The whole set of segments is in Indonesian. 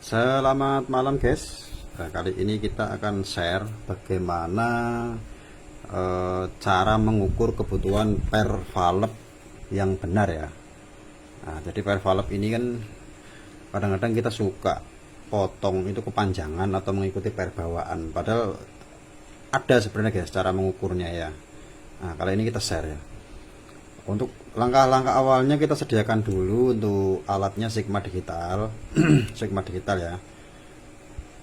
Selamat malam guys. Kali ini kita akan share bagaimana cara mengukur kebutuhan per valve yang benar ya. Nah, jadi per valve ini kan kadang-kadang kita suka potong itu kepanjangan atau mengikuti per bawaan. Padahal ada sebenarnya guys cara mengukurnya ya. Nah, kali ini kita share ya. Untuk langkah-langkah awalnya kita sediakan dulu untuk alatnya Sigma Digital. Sigma Digital ya.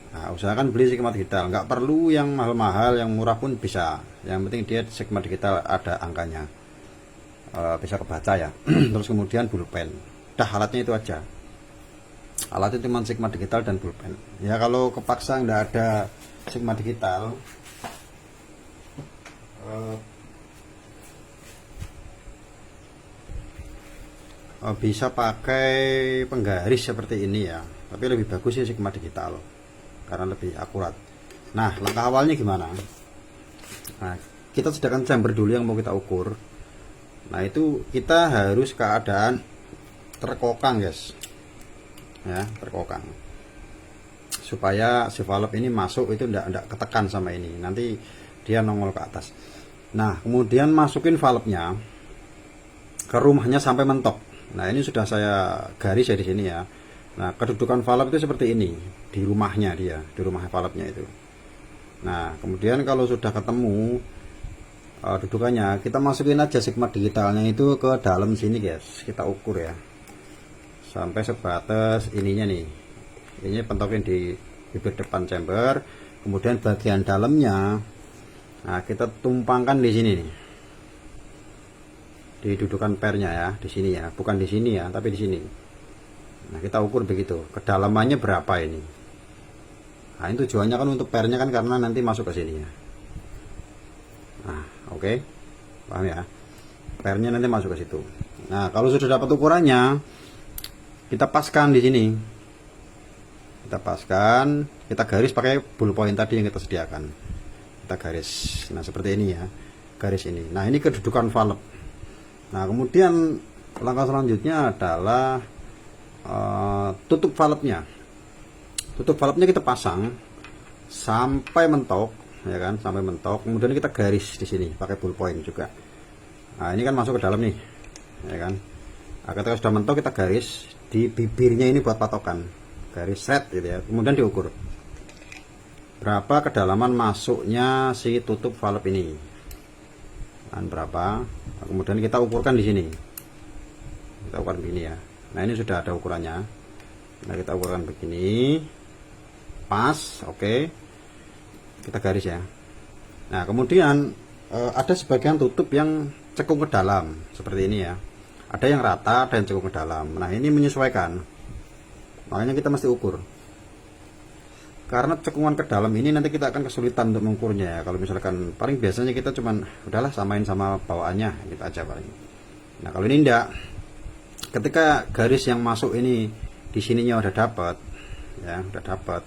Nah, usahakan beli Sigma Digital, nggak perlu yang mahal-mahal, yang murah pun bisa. Yang penting dia Sigma Digital ada angkanya, bisa kebaca ya. Terus kemudian pulpen. Dah, alatnya itu aja. Alatnya cuma Sigma Digital dan pulpen. Ya kalau kepaksa nggak ada Sigma Digital, bisa pakai penggaris seperti ini ya, tapi lebih bagus sih Sigma Digital karena lebih akurat. Nah, langkah awalnya gimana? Nah, kita sediakan chamber dulu yang mau kita ukur. Nah, itu kita harus keadaan terkokang guys ya, terkokang supaya si valve ini masuk itu enggak ketekan sama ini, nanti dia nongol ke atas. Nah, kemudian masukin valve-nya ke rumahnya sampai mentok. Nah, ini sudah saya garis ya di sini ya. Nah, kedudukan valve itu seperti ini di rumahnya dia, di rumah valve-nya itu. Nah, kemudian kalau sudah ketemu dudukannya, kita masukin aja Sigma Digitalnya itu ke dalam sini guys. Kita ukur ya, sampai sebatas ininya nih. Ini pentokin di bibir depan chamber. Kemudian bagian dalamnya, nah kita tumpangkan di sini nih. Didudukan pernya ya, di sini ya, bukan di sini ya, tapi di sini. Nah, kita ukur begitu, kedalamannya berapa ini. Nah, ini tujuannya kan untuk pernya kan, karena nanti masuk ke sini ya. Nah, oke. Paham ya? Pernya nanti masuk ke situ. Nah, kalau sudah dapat ukurannya, kita paskan di sini. Kita paskan, kita garis pakai ballpoint tadi yang kita sediakan. Kita garis. Nah, seperti ini ya. Garis ini. Nah, ini kedudukan valve. Nah, kemudian langkah selanjutnya adalah tutup valve-nya. Tutup valve-nya kita pasang sampai mentok, ya kan, sampai mentok. Kemudian kita garis di sini pakai ballpoint juga. Nah, ini kan masuk ke dalam nih, ya kan. Nah, ketika sudah mentok kita garis di bibirnya ini buat patokan, garis set gitu ya. Kemudian diukur berapa kedalaman masuknya si tutup valve ini. Dan berapa? Nah, kemudian kita ukurkan di sini. Kita ukurkan begini ya. Nah, ini sudah ada ukurannya. Nah, kita ukurkan begini. Pas, oke. Kita garis ya. Nah, kemudian ada sebagian tutup yang cekung ke dalam seperti ini ya. Ada yang rata, ada yang cekung ke dalam. Nah, ini menyesuaikan. Makanya kita mesti ukur. Karena cekungan ke dalam ini nanti kita akan kesulitan untuk mengukurnya ya. Kalau misalkan paling biasanya kita cuman udahlah samain sama bawaannya gitu aja paling. Nah, kalau ini enggak, ketika garis yang masuk ini di sininya udah dapat ya, udah dapat,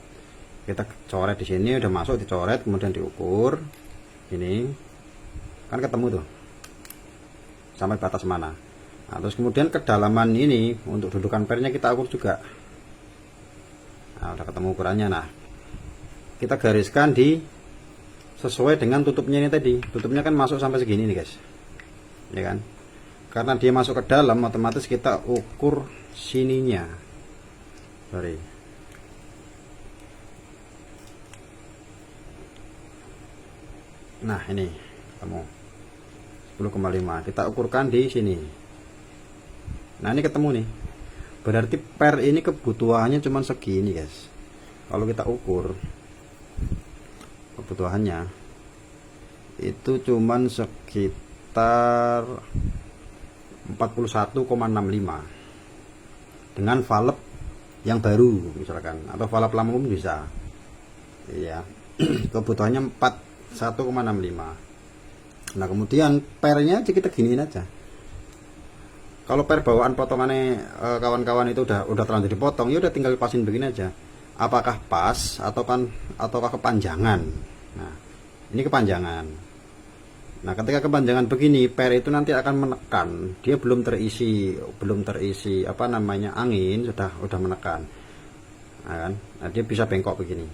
kita coret di sini udah masuk, dicoret kemudian diukur ini kan ketemu tuh sampai batas mana. Nah, terus kemudian kedalaman ini untuk dudukan pernya kita ukur juga. Nah, udah ketemu ukurannya. Nah, kita gariskan di sesuai dengan tutupnya ini tadi. Tutupnya kan masuk sampai segini nih guys, ya kan. Karena dia masuk ke dalam, otomatis kita ukur sininya. Sorry. Nah, ini ketemu 10,5. Kita ukurkan di sini. Nah, ini ketemu nih. Berarti per ini kebutuhannya cuma segini guys. Kalau kita ukur kebutuhannya itu cuman sekitar 41,65 dengan valve yang baru misalkan, atau valve lama pun bisa ya. Kebutuhannya 41,65. Nah, kemudian pernya kita giniin aja. Kalau per bawaan potongannya kawan-kawan itu udah terlanjur dipotong, ya udah tinggal pasin begini aja. Apakah pas ataukah kepanjangan. Nah, ini kepanjangan. Nah, ketika kepanjangan begini, per itu nanti akan menekan. Dia belum terisi apa namanya, angin, sudah menekan. Nah, kan? Nah, dia bisa bengkok begini.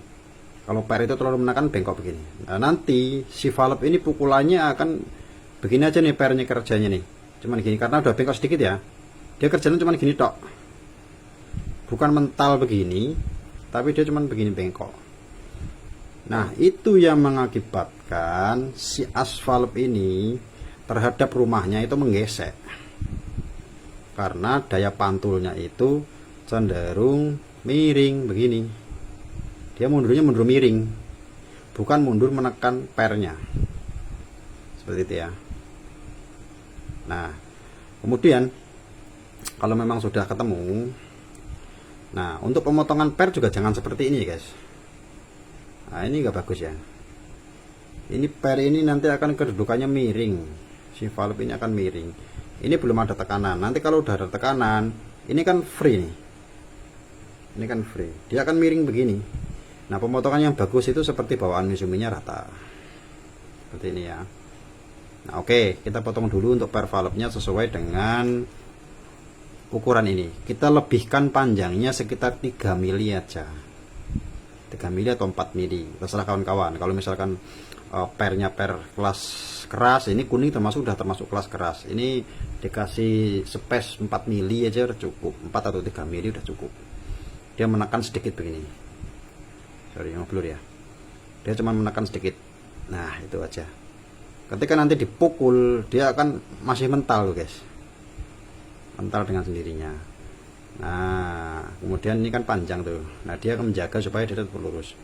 Kalau per itu terlalu menekan, bengkok begini. Nah, nanti si valve ini pukulannya akan begini aja nih, pernya kerjanya nih. Cuman gini, karena udah bengkok sedikit ya. Dia kerjanya cuman gini tok. Bukan mental begini, tapi dia cuman begini bengkok. Nah, itu yang mengakibatkan si as valve ini terhadap rumahnya itu menggesek. Karena daya pantulnya itu cenderung miring begini. Dia mundurnya mundur miring, bukan mundur menekan pernya, seperti itu ya. Nah, kemudian kalau memang sudah ketemu, nah untuk pemotongan per juga jangan seperti ini guys. Nah, ini nggak bagus ya. Ini per ini nanti akan kedudukannya miring, si valve ini akan miring. Ini belum ada tekanan. Nanti kalau udah ada tekanan, ini kan free nih. Ini kan free, dia akan miring begini. Nah, pemotongan yang bagus itu seperti bawaan Mitsubishi rata, seperti ini ya. Nah, oke, kita potong dulu untuk per valve-nya sesuai dengan ukuran ini. Kita lebihkan panjangnya sekitar 3 mili aja, 3 mili atau 4 mili, terserah kawan-kawan. Kalau misalkan pernya per kelas keras, ini kuning udah termasuk kelas keras. Ini dikasih space 4 mili aja udah cukup, 4 atau 3 mili udah cukup. Dia menekan sedikit begini. Sorry, ngeblur ya. Dia cuma menekan sedikit. Nah, itu aja. Ketika nanti dipukul, dia akan masih mental loh guys. Mental dengan sendirinya. Nah, kemudian ini kan panjang tuh. Nah, dia akan menjaga supaya dia tetap lurus.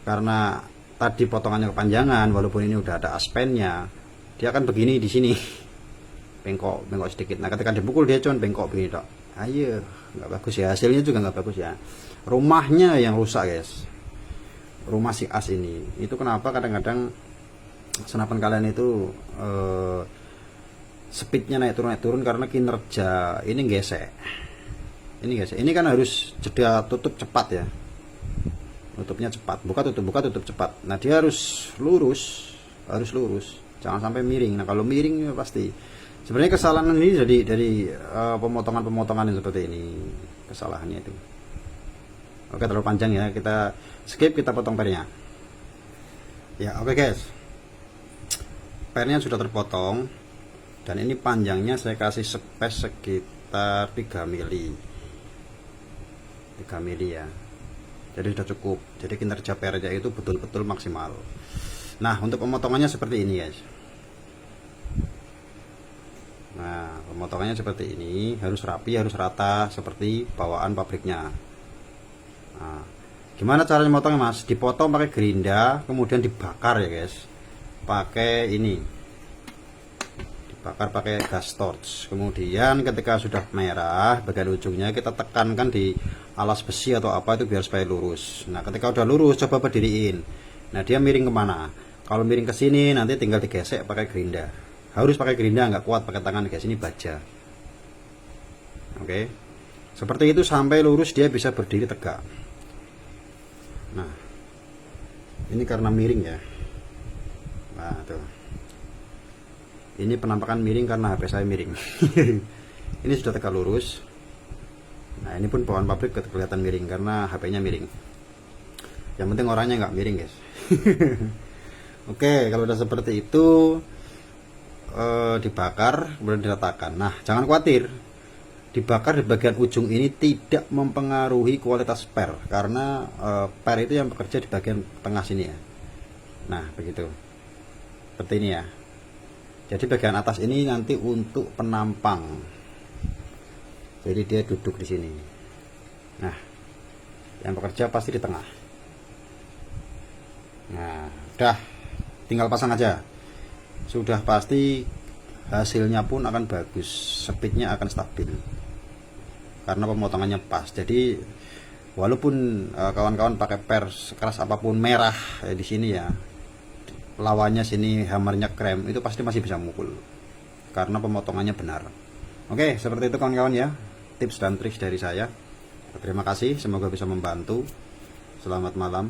Karena tadi potongannya kepanjangan, walaupun ini udah ada aspennya, dia akan begini di sini. Bengkok sedikit. Nah, ketika dipukul dia cuma bengkok begini dok. Ayo, nggak bagus ya. Hasilnya juga nggak bagus ya. Rumahnya yang rusak guys. Rumah si as ini. Itu kenapa kadang-kadang senapan kalian itu speednya naik turun karena kinerja ini gesek. Ini gesek. Ini kan harus jeda tutup cepat ya. Tutupnya cepat. Buka tutup cepat. Nah, dia harus lurus. Jangan sampai miring. Nah, kalau miring ya pasti. Sebenarnya kesalahan ini dari pemotongan-pemotongan yang seperti ini. Kesalahannya itu. Oke, terlalu panjang ya, kita skip, kita potong pernya ya. Oke guys, pernya sudah terpotong dan ini panjangnya saya kasih space sekitar 3 mili ya, jadi sudah cukup. Jadi kinerja pernya itu betul-betul maksimal. Nah, untuk pemotongannya seperti ini guys. Nah, pemotongannya seperti ini, harus rapi, harus rata seperti bawaan pabriknya. Nah, gimana caranya motongnya mas? Dipotong pakai gerinda, kemudian dibakar ya guys, pakai ini, dibakar pakai gas torch. Kemudian ketika sudah merah bagian ujungnya kita tekankan di alas besi atau apa itu biar supaya lurus. Nah, ketika udah lurus coba berdiriin. Nah, dia miring kemana? Kalau miring ke sini nanti tinggal digesek pakai gerinda. Harus pakai gerinda, nggak kuat pakai tangan guys, ini baja. Oke, seperti itu sampai lurus dia bisa berdiri tegak. Nah, ini karena miring ya. Nah, tuh. Ini penampakan miring karena HP saya miring. Ini sudah tegak lurus. Nah, ini pun bawaan pabrik kelihatan miring karena HP-nya miring. Yang penting orangnya nggak miring guys. Oke, kalau udah seperti itu dibakar kemudian diratakan. Nah, jangan khawatir. Dibakar di bagian ujung ini tidak mempengaruhi kualitas per, karena per itu yang bekerja di bagian tengah sini ya. Nah, begitu. Seperti ini ya. Jadi bagian atas ini nanti untuk penampang. Jadi dia duduk di sini. Nah, yang bekerja pasti di tengah. Nah, udah tinggal pasang aja. Sudah pasti hasilnya pun akan bagus, speednya akan stabil karena pemotongannya pas. Jadi walaupun kawan-kawan pakai per sekeras apapun merah di sini ya, lawannya sini hammernya krem, itu pasti masih bisa mukul karena pemotongannya benar. Oke, seperti itu kawan-kawan ya, tips dan trik dari saya. Terima kasih, semoga bisa membantu. Selamat malam.